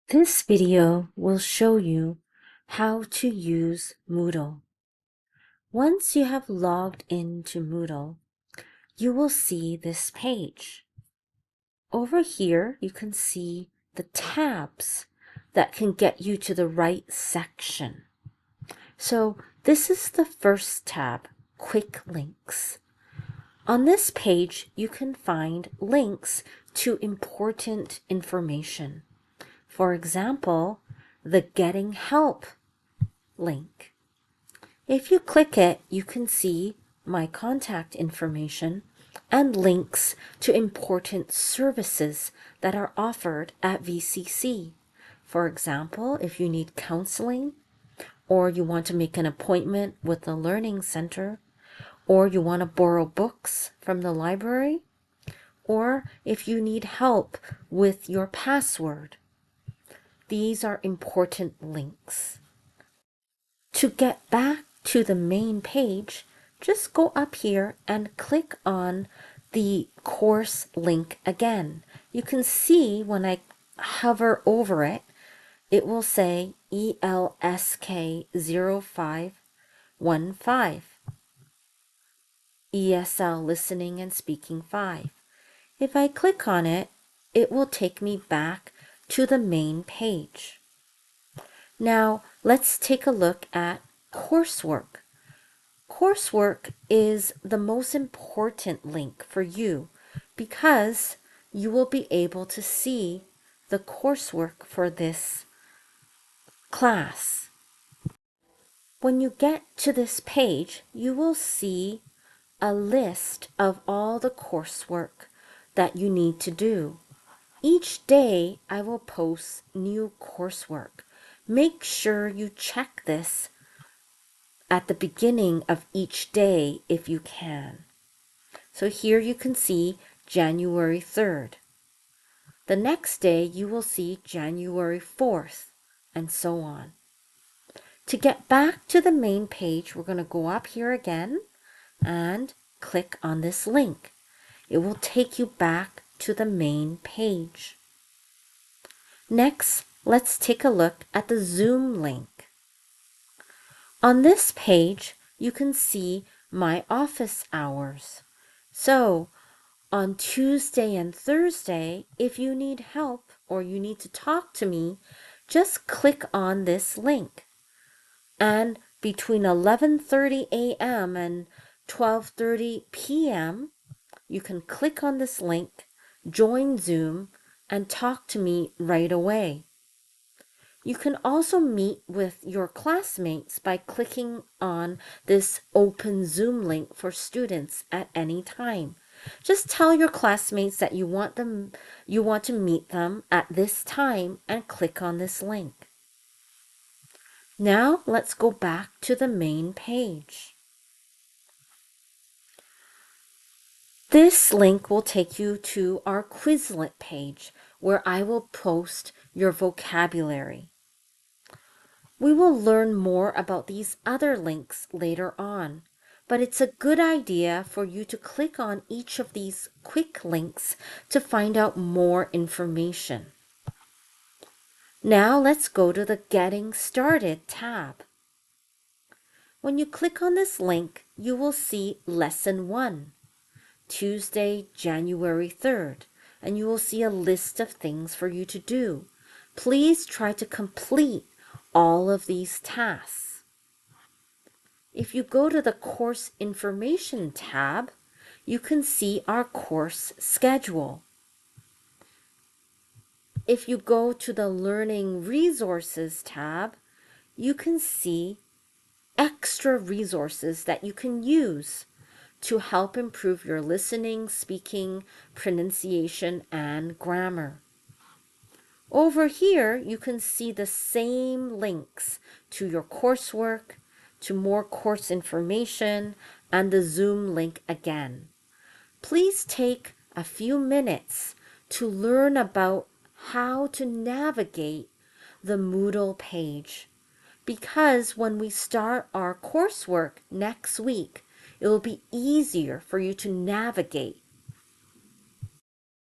This video will show you how to use Moodle. Once you have logged into Moodle, you will see this page. Over here, you can see the tabs that can get you to the right section. So this is the first tab, Quick Links. On this page, you can find links to important information. For example, the Getting Help link. If you click it, you can see my contact information and links to important services that are offered at VCC. For example, if you need counseling, or you want to make an appointment with the Learning Center, or you want to borrow books from the library, or if you need help with your password. These are important links. To get back to the main page, just go up here and click on the course link again. You can see when I hover over it, it will say ELSK 0515, ESL Listening and Speaking 5. If I click on it, it will take me back to the main page. Now, let's take a look at Coursework. Coursework is the most important link for you because you will be able to see the coursework for this class. When you get to this page, you will see a list of all the coursework that you need to do. Each day, I will post new coursework. Make sure you check this at the beginning of each day if you can. So here you can see January 3rd. The next day you will see January 4th, and so on. To get back to the main page, we're going to go up here again and click on this link. It will take you back to the main page. Next, let's take a look at the Zoom link. On this page, you can see my office hours. So, on Tuesday and Thursday, if you need help or you need to talk to me, just click on this link. And between 11:30 a.m. and 12:30 p.m., you can click on this link, join Zoom, and talk to me right away. You can also meet with your classmates by clicking on this open Zoom link for students at any time. Just tell your classmates that you want to meet them at this time and click on this link. Now let's go back to the main page. This link will take you to our Quizlet page where I will post your vocabulary. We will learn more about these other links later on, but it's a good idea for you to click on each of these quick links to find out more information. Now let's go to the Getting Started tab. When you click on this link, you will see Lesson 1, Tuesday, January 3rd, and you will see a list of things for you to do. Please try to complete all of these tasks. If you go to the Course Information tab, you can see our course schedule. If you go to the Learning Resources tab, you can see extra resources that you can use to help improve your listening, speaking, pronunciation, and grammar. Over here, you can see the same links to your coursework, to more course information, and the Zoom link again. Please take a few minutes to learn about how to navigate the Moodle page, because when we start our coursework next week, it will be easier for you to navigate